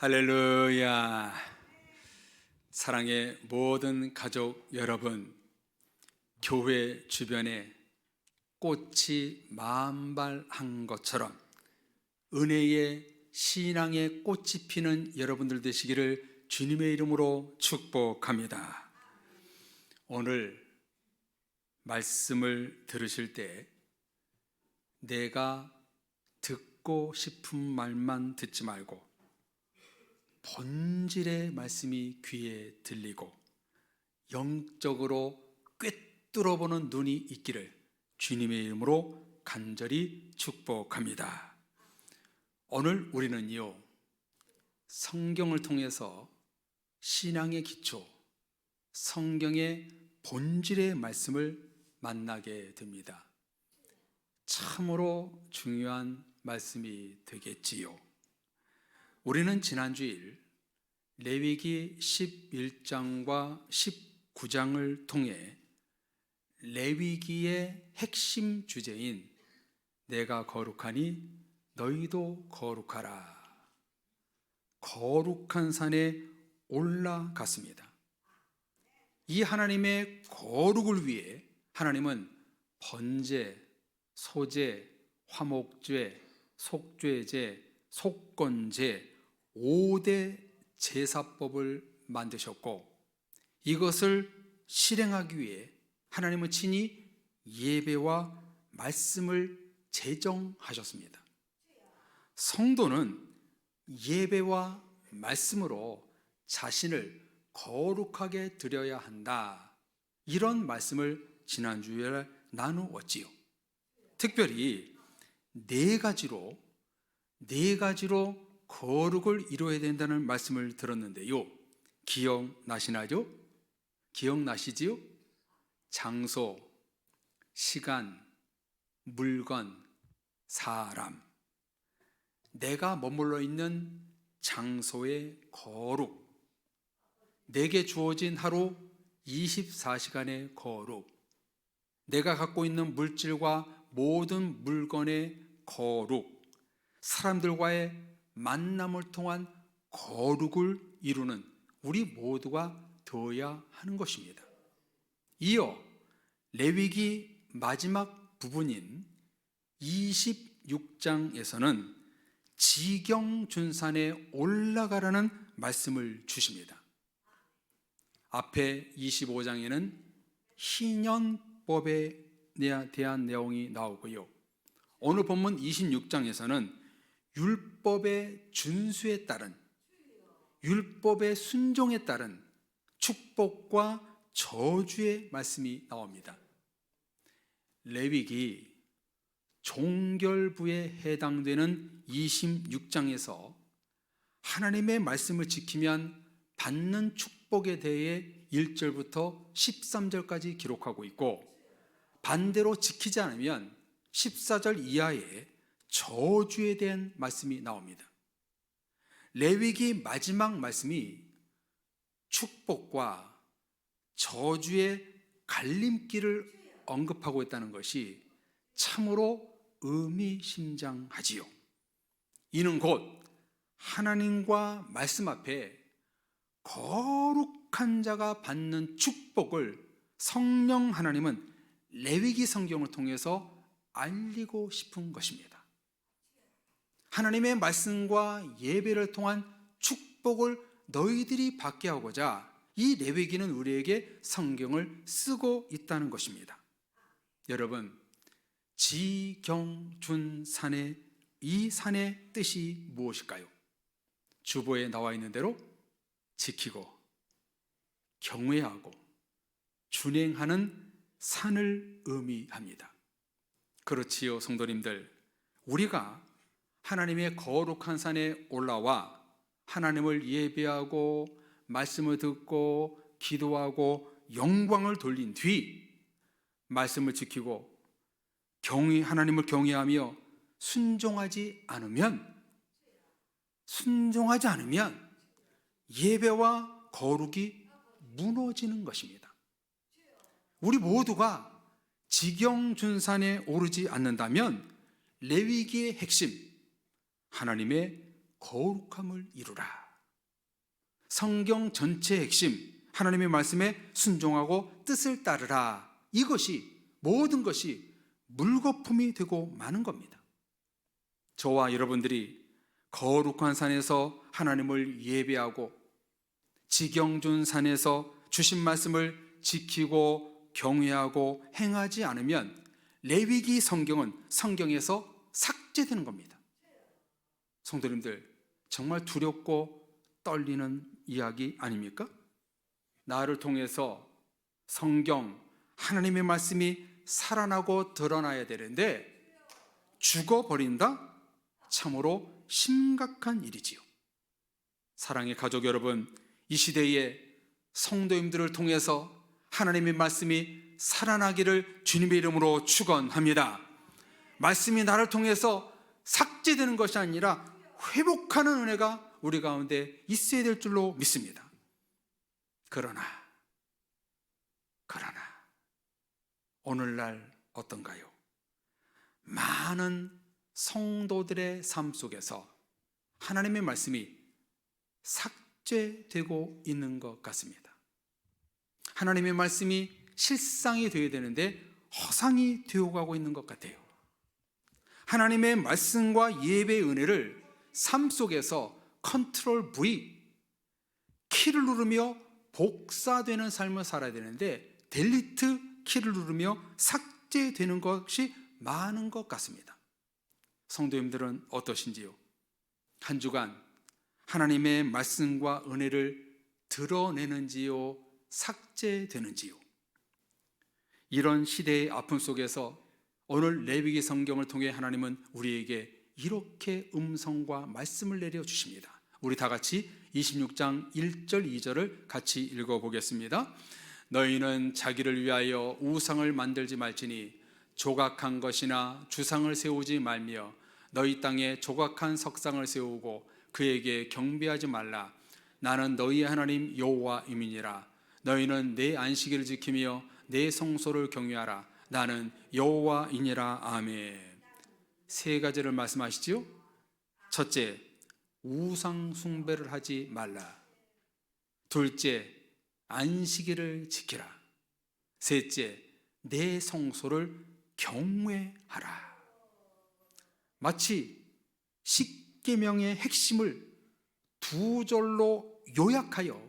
할렐루야. 사랑의 모든 가족 여러분, 교회 주변에 꽃이 만발한 것처럼 은혜의 신앙의 꽃이 피는 여러분들 되시기를 주님의 이름으로 축복합니다. 오늘 말씀을 들으실 때 내가 듣고 싶은 말만 듣지 말고 본질의 말씀이 귀에 들리고 영적으로 꿰뚫어보는 눈이 있기를 주님의 이름으로 간절히 축복합니다. 오늘 우리는요, 성경을 통해서 신앙의 기초, 성경의 본질의 말씀을 만나게 됩니다. 참으로 중요한 말씀이 되겠지요. 우리는 지난주일 레위기 11장과 19장을 통해 레위기의 핵심 주제인 내가 거룩하니 너희도 거룩하라, 거룩한 산에 올라갔습니다. 이 하나님의 거룩을 위해 하나님은 번제, 소제, 화목제, 속죄제, 속건제 5대 제사법을 만드셨고, 이것을 실행하기 위해 하나님은 친히 예배와 말씀을 제정하셨습니다. 성도는 예배와 말씀으로 자신을 거룩하게 드려야 한다, 이런 말씀을 지난주에 나누었지요. 특별히 네 가지로 거룩을 이루어야 된다는 말씀을 들었는데요, 기억나시나요? 기억나시지요? 장소, 시간, 물건, 사람, 내가 머물러 있는 장소의 거룩, 내게 주어진 하루 24시간의 거룩, 내가 갖고 있는 물질과 모든 물건의 거룩, 사람들과의 만남을 통한 거룩을 이루는 우리 모두가 되어야 하는 것입니다. 이어 레위기 마지막 부분인 26장에서는 지경준산에 올라가라는 말씀을 주십니다. 앞에 25장에는 희년법에 대한 내용이 나오고요, 오늘 본문 26장에서는 율법의 준수에 따른, 율법의 순종에 따른 축복과 저주의 말씀이 나옵니다. 레위기 종결부에 해당되는 26장에서 하나님의 말씀을 지키면 받는 축복에 대해 1절부터 13절까지 기록하고 있고, 반대로 지키지 않으면 14절 이하에 저주에 대한 말씀이 나옵니다. 레위기 마지막 말씀이 축복과 저주의 갈림길을 언급하고 있다는 것이 참으로 의미심장하지요. 이는 곧 하나님과 말씀 앞에 거룩한 자가 받는 축복을 성령 하나님은 레위기 성경을 통해서 알리고 싶은 것입니다. 하나님의 말씀과 예배를 통한 축복을 너희들이 받게 하고자 이 레위기는 우리에게 성경을 쓰고 있다는 것입니다. 여러분, 지경준산의 이 산의 뜻이 무엇일까요? 주보에 나와 있는 대로 지키고 경외하고 준행하는 산을 의미합니다. 그렇지요, 성도님들. 우리가 하나님의 거룩한 산에 올라와 하나님을 예배하고 말씀을 듣고 기도하고 영광을 돌린 뒤 말씀을 지키고 하나님을 경외하며 순종하지 않으면 예배와 거룩이 무너지는 것입니다. 우리 모두가 지경준산에 오르지 않는다면 레위기의 핵심, 하나님의 거룩함을 이루라, 성경 전체의 핵심, 하나님의 말씀에 순종하고 뜻을 따르라. 이것이 모든 것이 물거품이 되고 마는 겁니다. 저와 여러분들이 거룩한 산에서 하나님을 예배하고 지경준 산에서 주신 말씀을 지키고 경외하고 행하지 않으면 레위기 성경은 성경에서 삭제되는 겁니다. 성도님들, 정말 두렵고 떨리는 이야기 아닙니까? 나를 통해서 성경, 하나님의 말씀이 살아나고 드러나야 되는데 죽어버린다? 참으로 심각한 일이지요. 사랑의 가족 여러분, 이 시대에 성도님들을 통해서 하나님의 말씀이 살아나기를 주님의 이름으로 축원합니다. 말씀이 나를 통해서 삭제되는 것이 아니라 회복하는 은혜가 우리 가운데 있어야 될 줄로 믿습니다. 그러나 오늘날 어떤가요? 많은 성도들의 삶 속에서 하나님의 말씀이 삭제되고 있는 것 같습니다. 하나님의 말씀이 실상이 되어야 되는데 허상이 되어가고 있는 것 같아요. 하나님의 말씀과 예배의 은혜를 삶 속에서 컨트롤 V, 키를 누르며 복사되는 삶을 살아야 되는데 델리트 키를 누르며 삭제되는 것이 많은 것 같습니다. 성도님들은 어떠신지요? 한 주간 하나님의 말씀과 은혜를 드러내는지요? 삭제되는지요? 이런 시대의 아픔 속에서 오늘 레위기 성경을 통해 하나님은 우리에게 이렇게 음성과 말씀을 내려주십니다. 우리 다 같이 26장 1절 2절을 같이 읽어보겠습니다. 너희는 자기를 위하여 우상을 만들지 말지니 조각한 것이나 주상을 세우지 말며 너희 땅에 조각한 석상을 세우고 그에게 경배하지 말라. 나는 너희의 하나님 여호와임이니라. 너희는 내 안식일을 지키며 내 성소를 경외하라. 나는 여호와이니라. 아멘. 세 가지를 말씀하시지요. 첫째, 우상 숭배를 하지 말라. 둘째, 안식일을 지키라. 셋째, 내 성소를 경외하라. 마치 십계명의 핵심을 두 절로 요약하여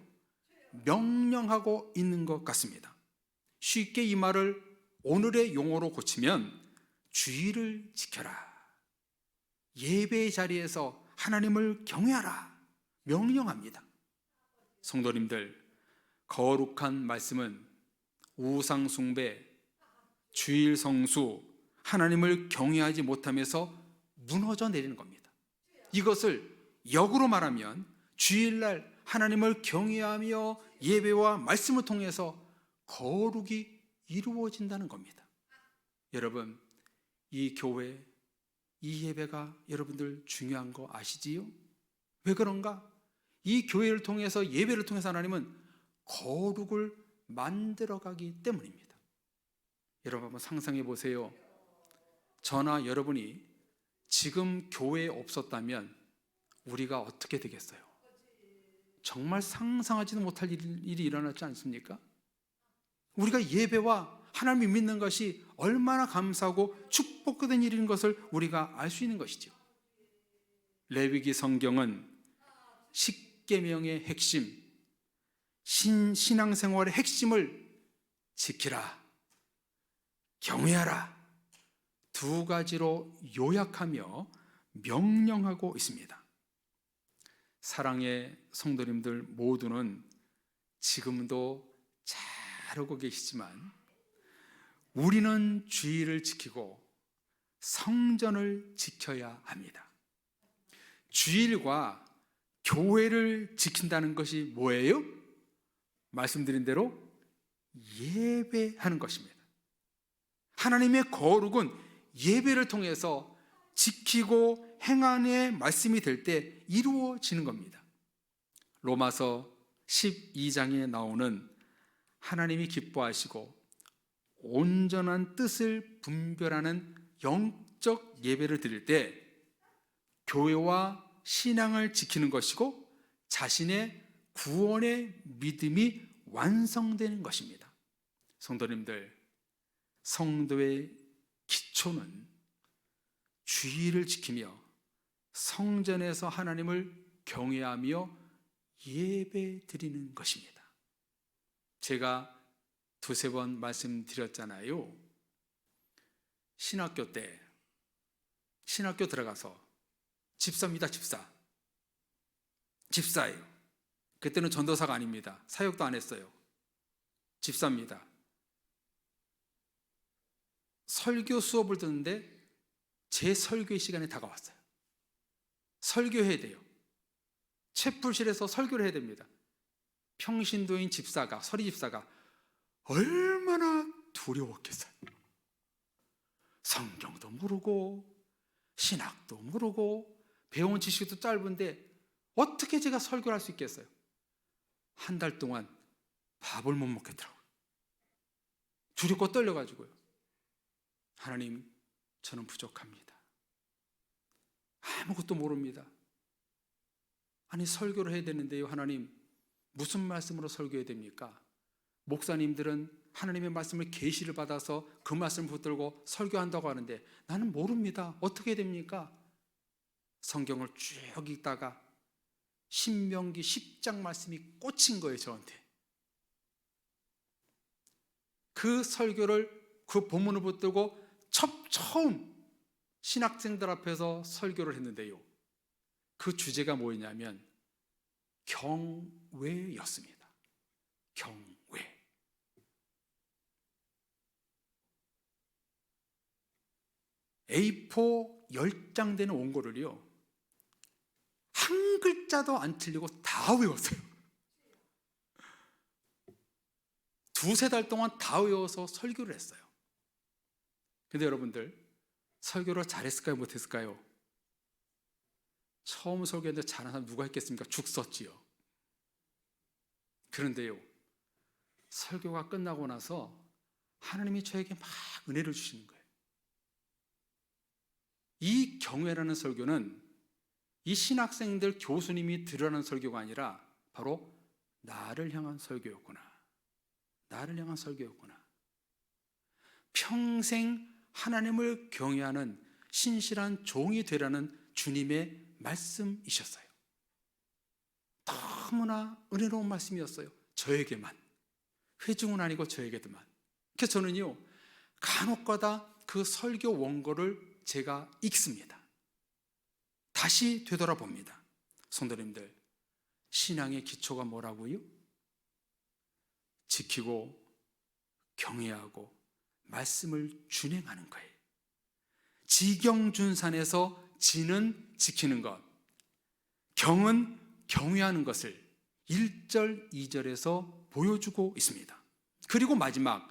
명령하고 있는 것 같습니다. 쉽게 이 말을 오늘의 용어로 고치면 주의를 지켜라, 예배의 자리에서 하나님을 경외하라 명령합니다. 성도님들, 거룩한 말씀은 우상 숭배, 주일 성수, 하나님을 경외하지 못하면서 무너져 내리는 겁니다. 이것을 역으로 말하면 주일날 하나님을 경외하며 예배와 말씀을 통해서 거룩이 이루어진다는 겁니다. 여러분, 이 교회, 이 예배가 여러분들 중요한 거 아시지요? 왜 그런가? 이 교회를 통해서, 예배를 통해서 하나님은 거룩을 만들어가기 때문입니다. 여러분 한번 상상해 보세요. 저나 여러분이 지금 교회에 없었다면 우리가 어떻게 되겠어요? 정말 상상하지도 못할 일이 일어났지 않습니까? 우리가 예배와 하나님을 믿는 것이 얼마나 감사하고 축복된 일인 것을 우리가 알 수 있는 것이죠. 레위기 성경은 십계명의 핵심, 신앙생활의 핵심을 지키라, 경외하라 두 가지로 요약하며 명령하고 있습니다. 사랑의 성도님들 모두는 지금도 잘 알고 계시지만 우리는 주의를 지키고 성전을 지켜야 합니다. 주일과 교회를 지킨다는 것이 뭐예요? 말씀드린 대로 예배하는 것입니다. 하나님의 거룩은 예배를 통해서 지키고 행함의 말씀이 될 때 이루어지는 겁니다. 로마서 12장에 나오는 하나님이 기뻐하시고 온전한 뜻을 분별하는 영적 예배를 드릴 때 교회와 신앙을 지키는 것이고 자신의 구원의 믿음이 완성되는 것입니다. 성도님들, 성도의 기초는 주의를 지키며 성전에서 하나님을 경외하며 예배 드리는 것입니다. 제가 두세 번 말씀드렸잖아요. 신학교 때 신학교 들어가서 집사입니다. 집사예요. 그때는 전도사가 아닙니다. 사역도 안 했어요. 집사입니다. 설교 수업을 듣는데 제 설교의 시간이 다가왔어요. 설교해야 돼요. 채플실에서 설교를 해야 됩니다. 평신도인 집사가, 서리 집사가 얼마나 두려웠겠어요. 성경도 모르고 신학도 모르고 배운 지식도 짧은데 어떻게 제가 설교를 할 수 있겠어요? 한 달 동안 밥을 못 먹겠더라고요. 두렵고 떨려가지고요. 하나님, 저는 부족합니다. 아무것도 모릅니다. 아니, 설교를 해야 되는데요. 하나님, 무슨 말씀으로 설교해야 됩니까? 목사님들은 하나님의 말씀을 계시를 받아서 그 말씀을 붙들고 설교한다고 하는데 나는 모릅니다. 어떻게 해야 됩니까? 성경을 쭉 읽다가 신명기 10장 말씀이 꽂힌 거예요, 저한테. 그 설교를, 그 본문을 붙들고 처음 신학생들 앞에서 설교를 했는데요. 그 주제가 뭐였냐면 경외였습니다. 경외. A4 10장 되는 원고를요, 한 글자도 안 틀리고 다 외웠어요. 두세 달 동안 다 외워서 설교를 했어요. 근데 여러분들, 설교를 잘했을까요? 못했을까요? 처음 설교했는데 잘한 사람 누가 했겠습니까? 죽 썼지요. 그런데요, 설교가 끝나고 나서 하나님이 저에게 막 은혜를 주시는 거예요. 이 경외라는 설교는 이 신학생들 교수님이 들으라는 설교가 아니라 바로 나를 향한 설교였구나. 나를 향한 설교였구나. 평생 하나님을 경외하는 신실한 종이 되라는 주님의 말씀이셨어요. 너무나 은혜로운 말씀이었어요. 저에게만. 회중은 아니고 저에게도만. 그래서 저는요, 간혹가다 그 설교 원고를 제가 읽습니다. 다시 되돌아봅니다. 성도님들, 신앙의 기초가 뭐라고요? 지키고 경외하고 말씀을 준행하는 거예요. 지경준산에서 지는 지키는 것, 경은 경외하는 것을 1절, 2절에서 보여주고 있습니다. 그리고 마지막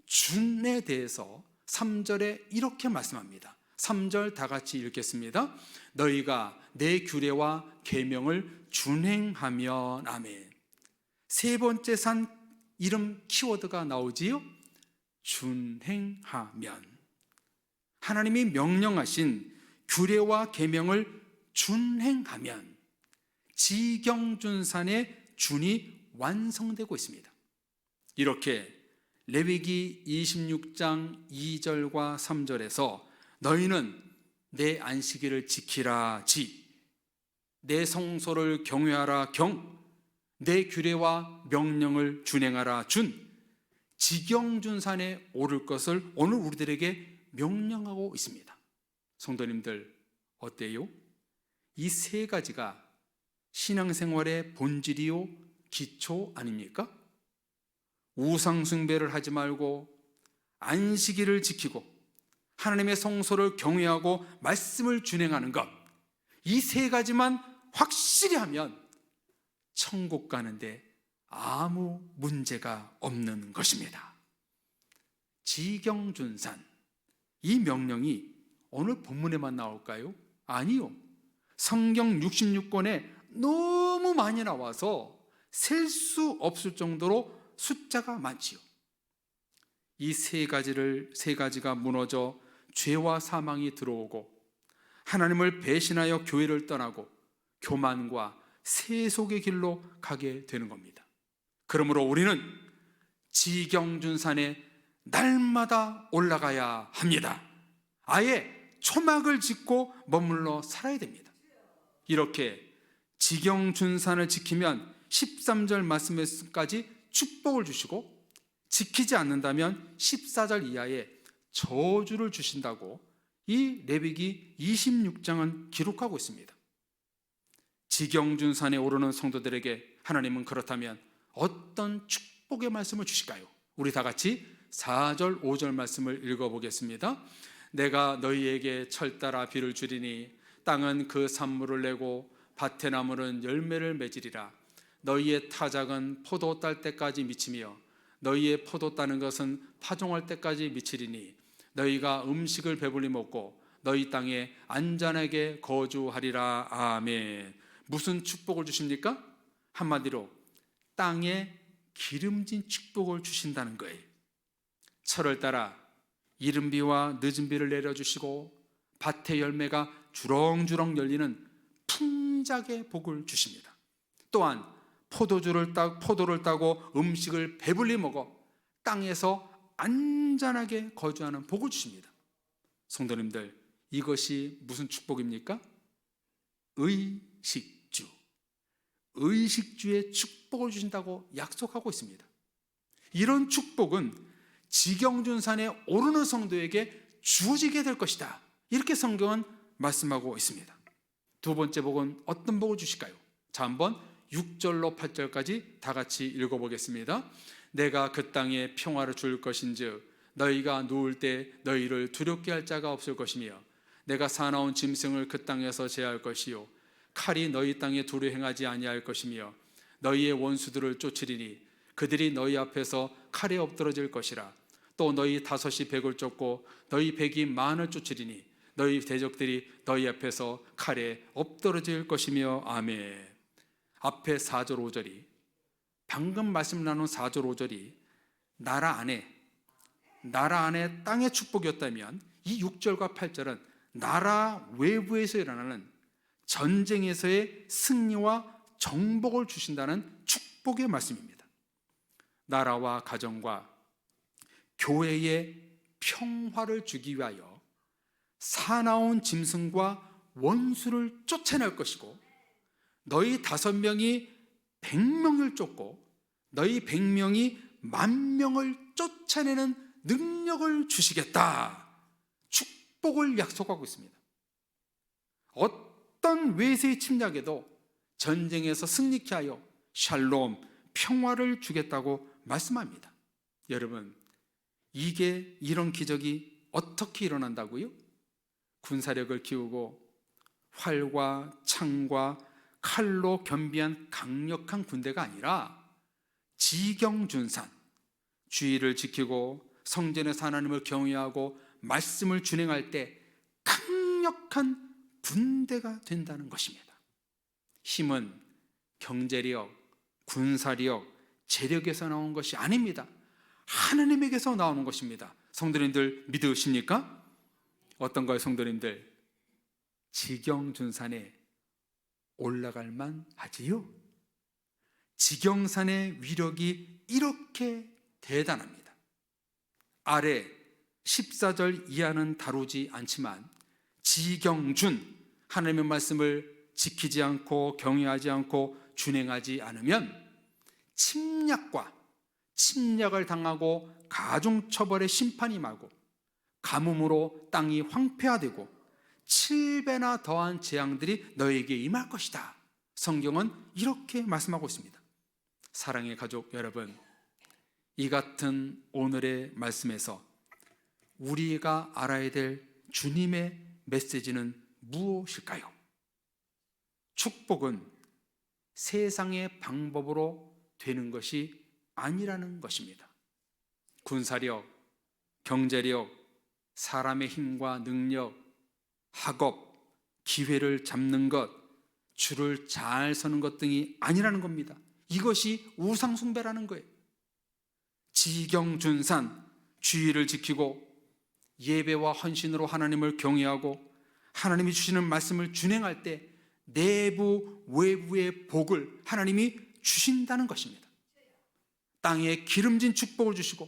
준에 대해서 3절에 이렇게 말씀합니다. 3절 다 같이 읽겠습니다. 너희가 내 규례와 계명을 준행하면. 아멘. 세 번째 산 이름 키워드가 나오지요. 준행하면. 하나님이 명령하신 규례와 계명을 준행하면 지경준산의 준이 완성되고 있습니다. 이렇게 레위기 26장 2절과 3절에서 너희는 내 안식일을 지키라 지, 내 성소를 경외하라 경, 내 규례와 명령을 준행하라 준, 지경준산에 오를 것을 오늘 우리들에게 명령하고 있습니다. 성도님들, 어때요? 이 세 가지가 신앙생활의 본질이요 기초 아닙니까? 우상숭배를 하지 말고 안식일을 지키고 하나님의 성소를 경외하고 말씀을 준행하는 것, 이 세 가지만 확실히 하면 천국 가는데 아무 문제가 없는 것입니다. 지경준산, 이 명령이 오늘 본문에만 나올까요? 아니요. 성경 66권에 너무 많이 나와서 셀 수 없을 정도로 숫자가 많지요. 이 세 가지가 무너져 죄와 사망이 들어오고 하나님을 배신하여 교회를 떠나고 교만과 세속의 길로 가게 되는 겁니다. 그러므로 우리는 지경준산에 날마다 올라가야 합니다. 아예 초막을 짓고 머물러 살아야 됩니다. 이렇게 지경준산을 지키면 13절 말씀에까지 축복을 주시고, 지키지 않는다면 14절 이하에 저주를 주신다고 이 레위기 26장은 기록하고 있습니다. 지경준산에 오르는 성도들에게 하나님은 그렇다면 어떤 축복의 말씀을 주실까요? 우리 다 같이 4절 5절 말씀을 읽어보겠습니다. 내가 너희에게 철따라 비를 주리니 땅은 그 산물을 내고 밭의 나무는 열매를 맺으리라. 너희의 타작은 포도 딸 때까지 미치며 너희의 포도 따는 것은 파종할 때까지 미치리니 너희가 음식을 배불리 먹고 너희 땅에 안전하게 거주하리라. 아멘. 무슨 축복을 주십니까? 한마디로 땅에 기름진 축복을 주신다는 거예요. 철을 따라 이른 비와 늦은 비를 내려주시고 밭의 열매가 주렁주렁 열리는 풍작의 복을 주십니다. 또한 포도를 따고 음식을 배불리 먹어 땅에서 안전하게 거주하는 복을 주십니다. 성도님들, 이것이 무슨 축복입니까? 의식주. 의식주의 축복을 주신다고 약속하고 있습니다. 이런 축복은 지경준산에 오르는 성도에게 주어지게 될 것이다, 이렇게 성경은 말씀하고 있습니다. 두 번째 복은 어떤 복을 주실까요? 자, 한번 6절로 8절까지 다 같이 읽어보겠습니다. 내가 그 땅에 평화를 줄 것인즉 너희가 누울 때 너희를 두렵게 할 자가 없을 것이며 내가 사나운 짐승을 그 땅에서 제할 것이요 칼이 너희 땅에 두루 행하지 아니할 것이며 너희의 원수들을 쫓으리니 그들이 너희 앞에서 칼에 엎드러질 것이라. 또 너희 다섯이 백을 쫓고 너희 백이 만을 쫓으리니 너희 대적들이 너희 앞에서 칼에 엎드러질 것이며. 아멘. 앞에 4절 5절이, 방금 말씀 나눈 4절 5절이 나라 안에 땅의 축복이었다면 이 6절과 8절은 나라 외부에서 일어나는 전쟁에서의 승리와 정복을 주신다는 축복의 말씀입니다. 나라와 가정과 교회에 평화를 주기 위하여 사나운 짐승과 원수를 쫓아낼 것이고 너희 5명이 100명을 쫓고 너희 100명이 10,000명을 쫓아내는 능력을 주시겠다, 축복을 약속하고 있습니다. 어떤 외세의 침략에도 전쟁에서 승리케 하여 샬롬, 평화를 주겠다고 말씀합니다. 여러분, 이런 기적이 어떻게 일어난다고요? 군사력을 키우고 활과 창과 칼로 겸비한 강력한 군대가 아니라 지경준산, 주의를 지키고 성전에서 하나님을 경외하고 말씀을 준행할 때 강력한 군대가 된다는 것입니다. 힘은 경제력, 군사력, 재력에서 나온 것이 아닙니다. 하나님에게서 나오는 것입니다. 성도님들 믿으십니까? 어떤 거예요, 성도님들? 지경준산에 올라갈 만하지요? 지경산의 위력이 이렇게 대단합니다. 아래 14절 이하는 다루지 않지만 지경준, 하나님의 말씀을 지키지 않고 경외하지 않고 준행하지 않으면 침략을 당하고 가중처벌의 심판이 임하고 가뭄으로 땅이 황폐화되고 7배나 더한 재앙들이 너에게 임할 것이다. 성경은 이렇게 말씀하고 있습니다. 사랑의 가족 여러분, 이 같은 오늘의 말씀에서 우리가 알아야 될 주님의 메시지는 무엇일까요? 축복은 세상의 방법으로 되는 것이 아니라는 것입니다. 군사력, 경제력, 사람의 힘과 능력, 학업, 기회를 잡는 것, 줄을 잘 서는 것 등이 아니라는 겁니다. 이것이 우상숭배라는 거예요. 지경준산, 주의를 지키고 예배와 헌신으로 하나님을 경외하고 하나님이 주시는 말씀을 준행할 때 내부 외부의 복을 하나님이 주신다는 것입니다. 땅에 기름진 축복을 주시고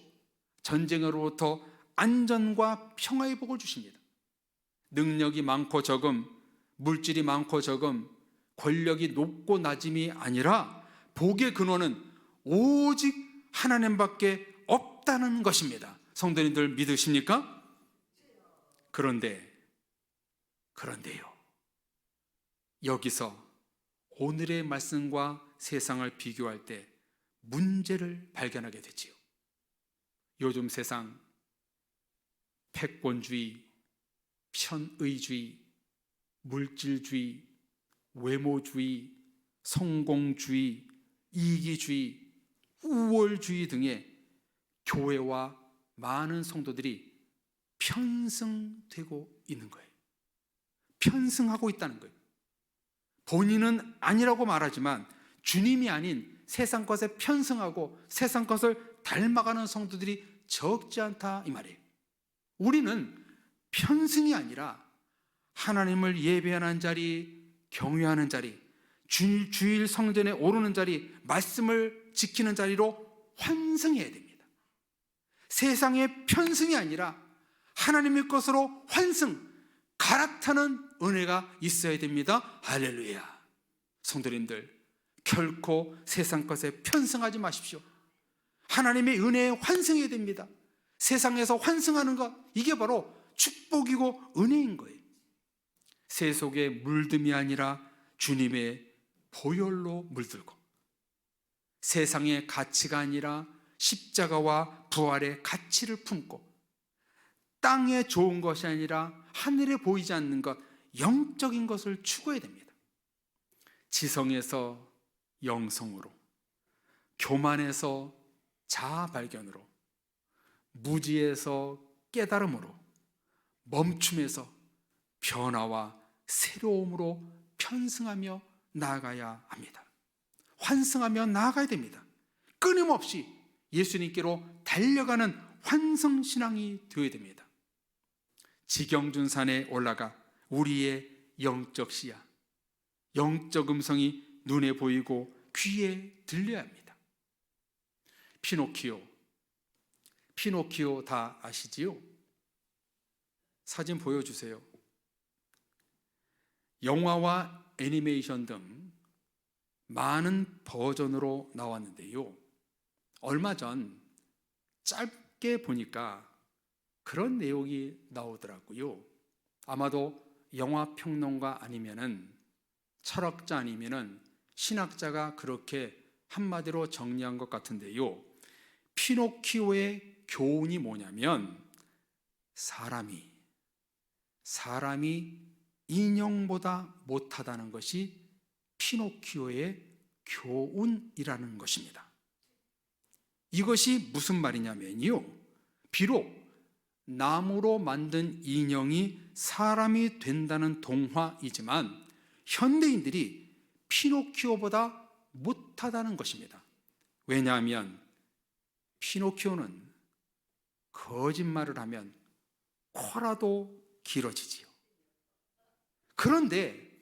전쟁으로부터 안전과 평화의 복을 주십니다. 능력이 많고 적음, 물질이 많고 적음, 권력이 높고 낮음이 아니라 복의 근원은 오직 하나님밖에 없다는 것입니다. 성도님들 믿으십니까? 그런데요, 여기서 오늘의 말씀과 세상을 비교할 때 문제를 발견하게 되지요. 요즘 세상 패권주의, 편의주의, 물질주의, 외모주의, 성공주의, 이기주의, 우월주의 등의 교회와 많은 성도들이 편승되고 있는 거예요. 편승하고 있다는 거예요. 본인은 아니라고 말하지만 주님이 아닌 세상 것에 편승하고 세상 것을 닮아가는 성도들이 적지 않다 이 말이에요. 우리는 편승이 아니라 하나님을 예배하는 자리, 경외하는 자리, 주일 성전에 오르는 자리, 말씀을 지키는 자리로 환승해야 됩니다. 세상의 편승이 아니라 하나님의 것으로 환승, 갈아타는 은혜가 있어야 됩니다. 할렐루야. 성도님들, 결코 세상 것에 편승하지 마십시오. 하나님의 은혜에 환승해야 됩니다. 세상에서 환승하는 것, 이게 바로 축복이고 은혜인 거예요. 세속의 물듦이 아니라 주님의 보혈로 물들고, 세상의 가치가 아니라 십자가와 부활의 가치를 품고, 땅에 좋은 것이 아니라 하늘에 보이지 않는 것, 영적인 것을 추구해야 됩니다. 지성에서 영성으로, 교만에서 자아 발견으로, 무지에서 깨달음으로, 멈춤에서 변화와 새로움으로 편승하며 나아가야 합니다. 환승하며 나아가야 됩니다. 끊임없이 예수님께로 달려가는 환승신앙이 되어야 됩니다. 지경준산에 올라가 우리의 영적 시야, 영적 음성이 눈에 보이고 귀에 들려야 합니다. 피노키오 다 아시지요? 사진 보여주세요. 영화와 애니메이션 등 많은 버전으로 나왔는데요, 얼마 전 짧게 보니까 그런 내용이 나오더라고요. 아마도 영화 평론가 아니면은 철학자 아니면은 신학자가 그렇게 한마디로 정리한 것 같은데요, 피노키오의 교훈이 뭐냐면, 사람이 인형보다 못하다는 것이 피노키오의 교훈이라는 것입니다. 이것이 무슨 말이냐면요, 비록 나무로 만든 인형이 사람이 된다는 동화이지만 현대인들이 피노키오보다 못하다는 것입니다. 왜냐하면 피노키오는 거짓말을 하면 코라도 길어지지요. 그런데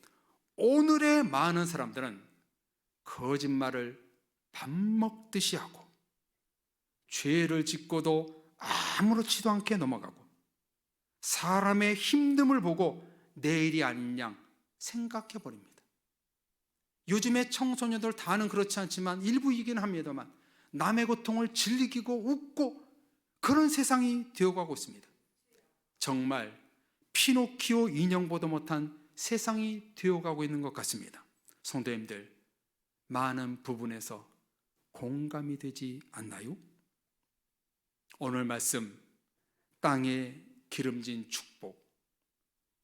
오늘의 많은 사람들은 거짓말을 밥 먹듯이 하고 죄를 짓고도 아무렇지도 않게 넘어가고 사람의 힘듦을 보고 내일이 아닌 양 생각해 버립니다. 요즘의 청소년들 다는 그렇지 않지만 일부이긴 합니다만 남의 고통을 즐기고 웃고 그런 세상이 되어가고 있습니다. 정말 피노키오 인형보다 못한 세상이 되어가고 있는 것 같습니다. 성도님들, 많은 부분에서 공감이 되지 않나요? 오늘 말씀, 땅에 기름진 축복,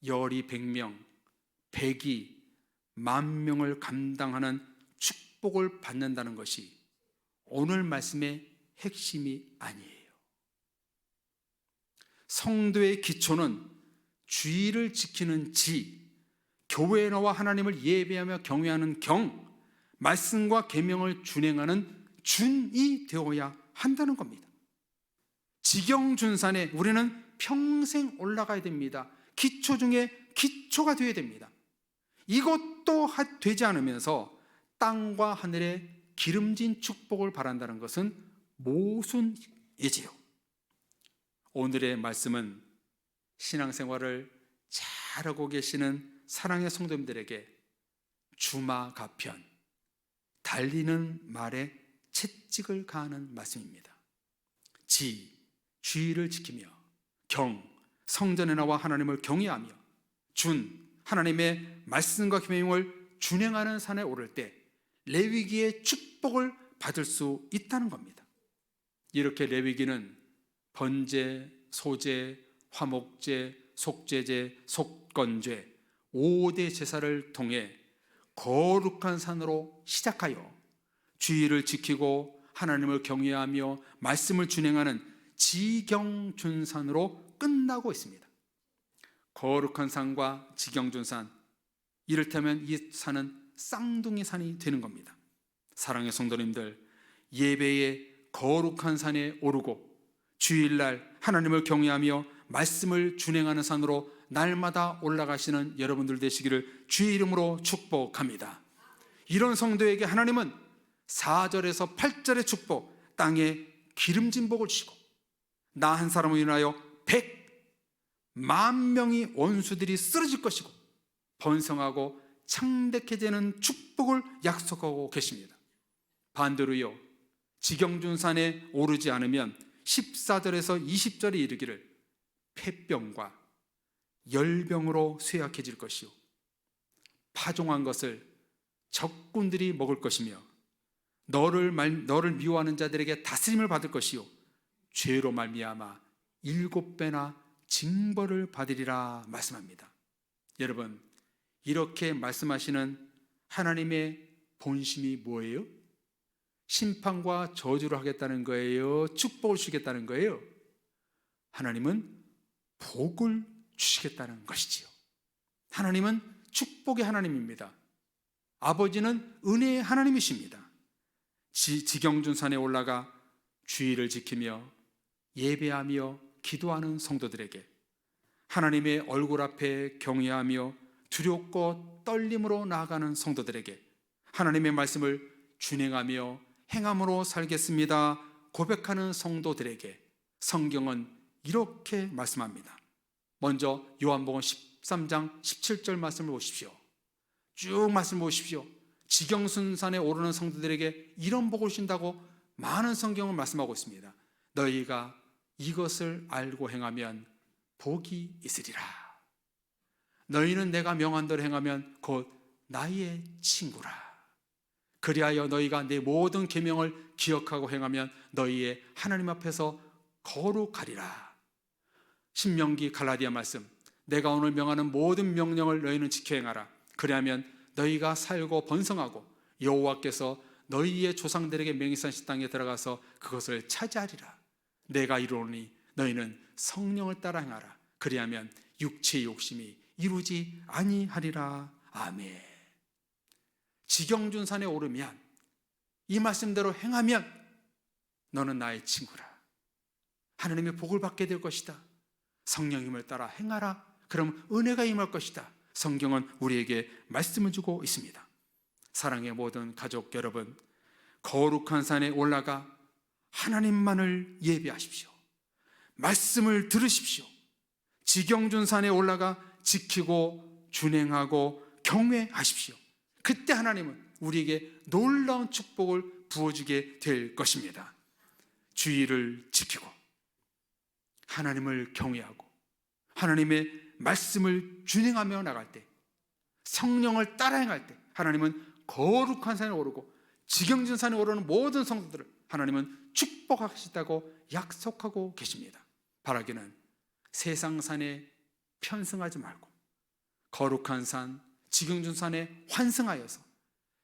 열이 100명, 백이 10,000명을 감당하는 축복을 받는다는 것이 오늘 말씀의 핵심이 아니에요. 성도의 기초는 주의를 지키는 지, 교회에 나와 하나님을 예배하며 경외하는 경, 말씀과 계명을 준행하는 준이 되어야 한다는 겁니다. 지경준산에 우리는 평생 올라가야 됩니다. 기초 중에 기초가 되어야 됩니다. 이것도 되지 않으면서 땅과 하늘의 기름진 축복을 바란다는 것은 모순이지요. 오늘의 말씀은 신앙생활을 잘하고 계시는 사랑의 성도님들에게 주마가편, 달리는 말에 채찍을 가하는 말씀입니다. 주의를 지키며, 성전에 나와 하나님을 경외하며, 하나님의 말씀과 계명을 준행하는 산에 오를 때 레위기의 축복을 받을 수 있다는 겁니다. 이렇게 레위기는 번제, 소제, 화목제, 속죄제, 속건죄 5대 제사를 통해 거룩한 산으로 시작하여 주의를 지키고 하나님을 경외하며 말씀을 준행하는 지경준산으로 끝나고 있습니다. 거룩한 산과 지경준산, 이를테면 이 산은 쌍둥이 산이 되는 겁니다. 사랑의 성도님들, 예배의 거룩한 산에 오르고 주일날 하나님을 경외하며 말씀을 준행하는 산으로 날마다 올라가시는 여러분들 되시기를 주의 이름으로 축복합니다. 이런 성도에게 하나님은 4절에서 8절의 축복, 땅에 기름진 복을 주시고 나 한 사람을 인하여 100만 명이 원수들이 쓰러질 것이고 번성하고 창대해지는 축복을 약속하고 계십니다. 반대로요, 지경준산에 오르지 않으면 14절에서 20절에 이르기를 폐병과 열병으로 쇠약해질 것이요 파종한 것을 적군들이 먹을 것이며 너를 미워하는 자들에게 다스림을 받을 것이요 죄로 말미암아 7배나 징벌을 받으리라 말씀합니다. 여러분, 이렇게 말씀하시는 하나님의 본심이 뭐예요? 심판과 저주를 하겠다는 거예요? 축복을 주겠다는 거예요? 하나님은 복을 주시겠다는 것이지요. 하나님은 축복의 하나님입니다. 아버지는 은혜의 하나님이십니다. 지경준산에 올라가 주의를 지키며 예배하며 기도하는 성도들에게, 하나님의 얼굴 앞에 경외하며 두렵고 떨림으로 나아가는 성도들에게, 하나님의 말씀을 준행하며 행함으로 살겠습니다 고백하는 성도들에게 성경은 이렇게 말씀합니다. 먼저 요한복음 13장 17절 말씀을 보십시오. 쭉 말씀 보십시오. 지경순산에 오르는 성도들에게 이런 복을 주신다고 많은 성경을 말씀하고 있습니다. 너희가 이것을 알고 행하면 복이 있으리라. 너희는 내가 명한 대로 행하면 곧 나의 친구라. 그리하여 너희가 내 모든 계명을 기억하고 행하면 너희의 하나님 앞에서 거룩하리라. 신명기 갈라디아 말씀, 내가 오늘 명하는 모든 명령을 너희는 지켜 행하라. 그리하면 너희가 살고 번성하고 여호와께서 너희의 조상들에게 맹세하신 땅에 들어가서 그것을 차지하리라. 내가 이르노니 너희는 성령을 따라 행하라. 그리하면 육체의 욕심이 이루지 아니하리라. 아멘. 지경준산에 오르면, 이 말씀대로 행하면 너는 나의 친구라. 하나님의 복을 받게 될 것이다. 성령님을 따라 행하라. 그럼 은혜가 임할 것이다. 성경은 우리에게 말씀을 주고 있습니다. 사랑의 모든 가족 여러분, 거룩한 산에 올라가 하나님만을 예배하십시오. 말씀을 들으십시오. 지경준산에 올라가 지키고 준행하고 경외하십시오. 그때 하나님은 우리에게 놀라운 축복을 부어주게 될 것입니다. 주의를 지키고 하나님을 경외하고 하나님의 말씀을 준행하며 나갈 때, 성령을 따라 행할 때 하나님은 거룩한 산에 오르고 지경준산에 오르는 모든 성도들을 하나님은 축복하시다고 약속하고 계십니다. 바라기는 세상 산에 편승하지 말고 거룩한 산 지경준산에 환승하여서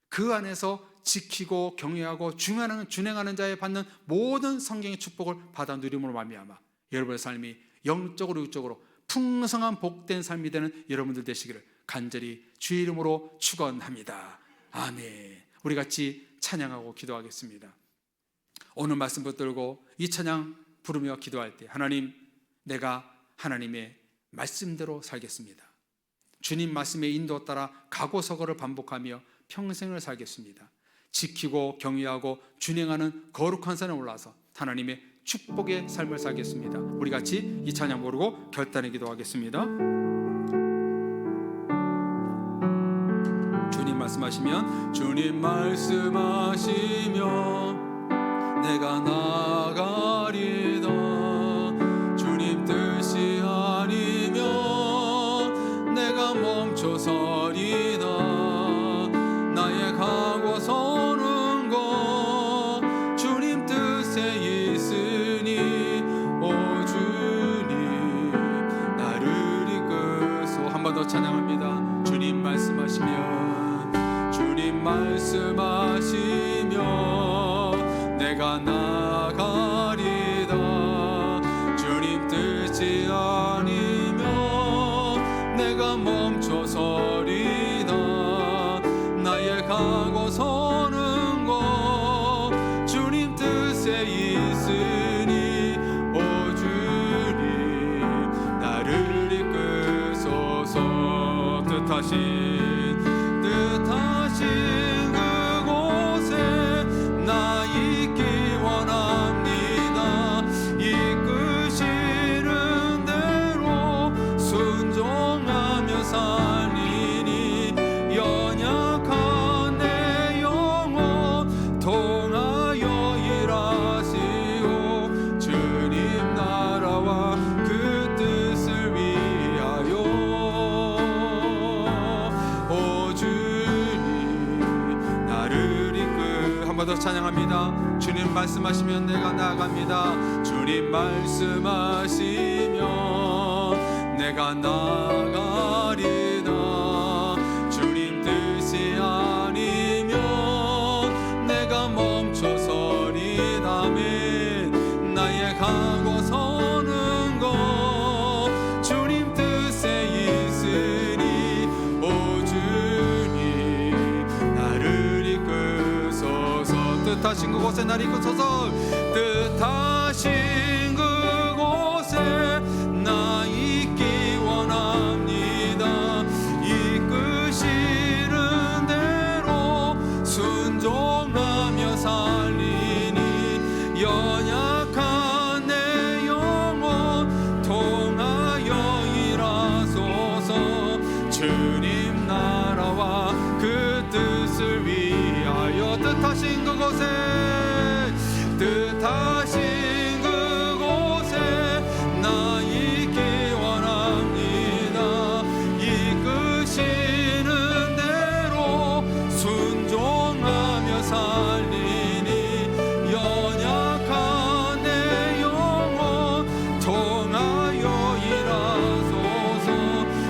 그 안에서 지키고 경외하고 준행하는 자에 받는 모든 성경의 축복을 받아 누림으로 말미암아 여러분의 삶이 영적으로 육적으로 풍성한 복된 삶이 되는 여러분들 되시기를 간절히 주의 이름으로 축원합니다. 아멘. 우리 같이 찬양하고 기도하겠습니다. 오늘 말씀 붙들고 이 찬양 부르며 기도할 때, 하나님, 내가 하나님의 말씀대로 살겠습니다. 주님 말씀의 인도 따라 각오서거를 반복하며 평생을 살겠습니다. 지키고 경외하고 준행하는 거룩한 산에 올라서 하나님의 축복의 삶을 살겠습니다. 우리 같이 이 찬양 부르고 결단의 기도하겠습니다. 주님 말씀하시면 내가 나가리다. 주님 뜻이 아니면 내가 멈춰서리다. 나의 가고 서는 것 주님 뜻에 있으니 오 주님 나를 이끄소. 한 번 더 찬양합니다. 주님 말씀하시면 내가 나가리다. 주님 뜻이 아니면 내가 멈춰서리다. 나의 가고 서는 것 주님 뜻에 있으니 오 주님 나를 이끄소서. 뜻하신 그곳에 나 있기 원합니다. 이끄시는 대로 순종하며 살리니 연약한 내 영혼 통하여 일하시오. 주님 나라와 그 뜻을 위하여 오 주님 나를 이끌. 한 번 더 찬양합니다. 주님 말씀하시면 내가 나갑니다. 주님 말씀하시면 내가 나가리다. 주님 뜻이 아니면 내가 멈춰서리다. 아멘. 나의 가고 서는 것 주님 뜻에 있으니 오 주님 나를 이끄소서. 뜻하신 그곳에 나를 이끄소서. 뜻하신 그곳에 나 있기 원합니다. 이끄시는 대로 순종하며 살리니 연약한 내 영혼 통하여 일하소서. 주님 나라와 그 뜻을 위하여 뜻하신 그곳에 나 있기 원합니다. 이끄시는 대로 순종하며 살리니 연약한 내 영혼 통하여 일하소서.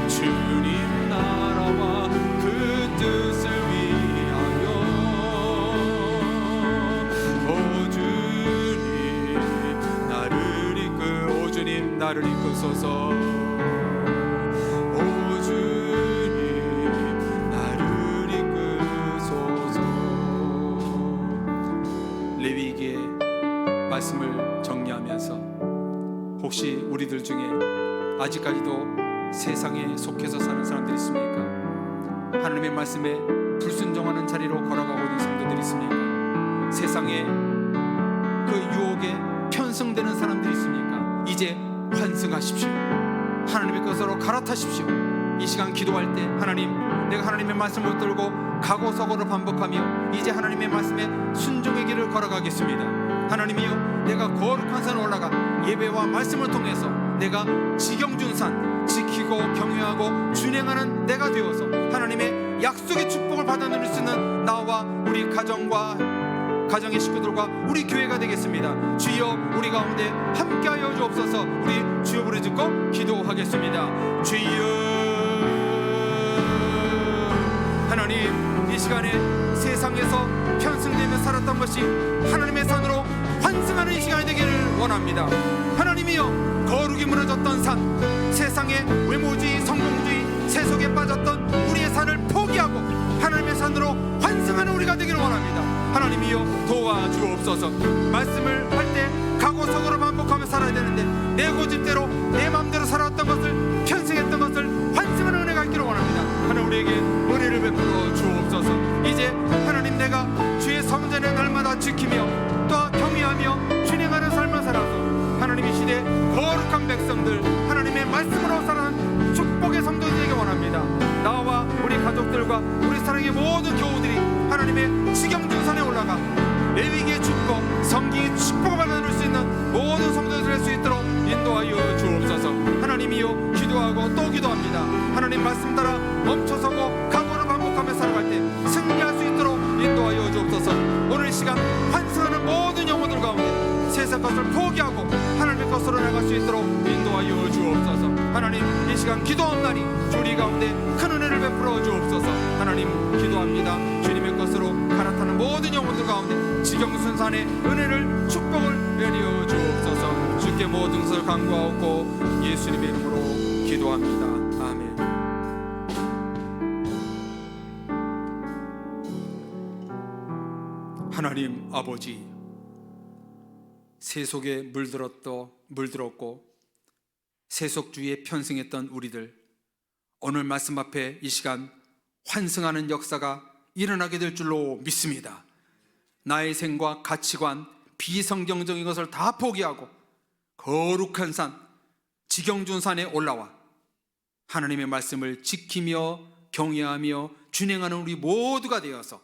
주님 나라와 그 뜻을 위하여 오 주님 나를 이끄소서. 오 주님 나를 이끄소서. 레위기의 말씀을 정리하면서 혹시 우리들 중에 아직까지도 세상에 속해서 사는 사람들이 있습니까? 하나님의 말씀에 불순종하는 자리로 걸어가고 있는 성도들이 있습니까? 세상에 그 유혹에 편승되는 사람들이 있습니까? 이제 환승하십시오. 하나님의 것으로 갈아타십시오. 이 시간 기도할 때 하나님, 내가 하나님의 말씀을 들고 각오서고를 반복하며 이제 하나님의 말씀에 순종의 길을 걸어가겠습니다. 하나님이여, 내가 거룩한 산에 올라가 예배와 말씀을 통해서 내가 지경준 산 지키고 경외하고 준행하는 내가 되어서 하나님의 약속의 축복을 받아 누릴 수 있는 나와 우리 가정의 식구들과 우리 교회가 되겠습니다. 주여, 우리 가운데 함께하여 주옵소서. 우리 주여 부르 듣고 기도하겠습니다. 주여, 하나님, 이 시간에 세상에서 편승되며 살았던 것이 하나님의 산으로 환승하는 이 시간이 되기를 원합니다. 하나님이여, 거룩이 무너졌던 산, 세상의 외모주의, 성공주의, 세속에 빠졌던 우리의 산을 포기하고 하나님의 산으로 환승하는 우리가 되기를 원합니다. 하나님이여, 도와주옵소서. 말씀을 할 때 각오석으로 반복하며 살아야 되는데 내 고집대로 내 마음대로 살아왔던 것을, 편승했던 것을 환승하는 은혜가 있기를 원합니다. 이제 하나님 내가 주의 성전에 날마다 지키며 또 경외하며 준행하는 삶을 살아서 하나님 이 시대 거룩한 백성들 하나님의 말씀으로 살아가는 축복의 성도들이 되기 원합니다. 나와 우리 가족들과 우리 사랑의 모든 교우들이 하나님의 지경중산에 올라가 레위기의 축복, 성경의 축복을 받아들일 수 있는 모든 성도들이 될 수 있도록 인도하여 주옵소서. 하나님이여 기도하고 또 기도합니다. 하나님 말씀 따라 멈춰서고 각오를 반복하며 살아갈 때 승리할 수 있도록 인도하여 주옵소서. 오늘 이 시간 환승하는 모든 영혼들 가운데 세상 것을 포기하고 하나님의 것으로 나갈 수 있도록 인도하여 주옵소서. 하나님 이 시간 기도하옵나니 우리 가운데 큰 은혜를 베풀어 주옵소서. 하나님 기도합니다. 주님의 것으로 갈아타는 모든 영혼들 가운데 지경순산의 은혜를 축복을 내려 주옵소서. 주께 모든 것을 간구하옵고 예수님의 이름으로 기도합니다. 아멘. 하나님 아버지, 세속에 물들었고 세속주의에 편승했던 우리들, 오늘 말씀 앞에 이 시간 환승하는 역사가 일어나게 될 줄로 믿습니다. 나의 생과 가치관, 비성경적인 것을 다 포기하고 거룩한 산, 지경준산에 올라와 하나님의 말씀을 지키며 경외하며 준행하는 우리 모두가 되어서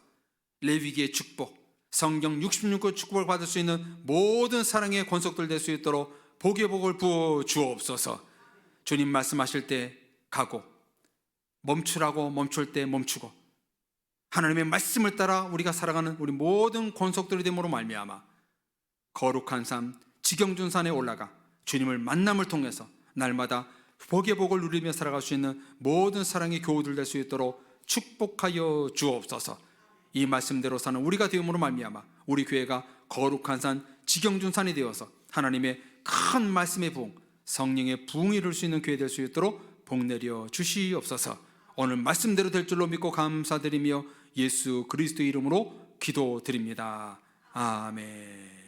레위기의 축복, 성경 66권 축복을 받을 수 있는 모든 사랑의 권속들 될 수 있도록 복의 복을 부어 주옵소서. 주님 말씀하실 때 가고, 멈추라고 멈출 때 멈추고, 하나님의 말씀을 따라 우리가 살아가는 우리 모든 권속들이 됨으로 말미암아 거룩한 삶, 지경준산에 올라가 주님을 만남을 통해서 날마다 복의 복을 누리며 살아갈 수 있는 모든 사랑의 교우들 될 수 있도록 축복하여 주옵소서. 이 말씀대로 사는 우리가 되음으로 말미암아 우리 교회가 거룩한 산, 지경준산이 되어서 하나님의 큰 말씀의 부흥, 성령의 부흥이 이룰 수 있는 교회 될 수 있도록 복 내려 주시옵소서. 오늘 말씀대로 될 줄로 믿고 감사드리며 예수 그리스도의 이름으로 기도드립니다. 아멘.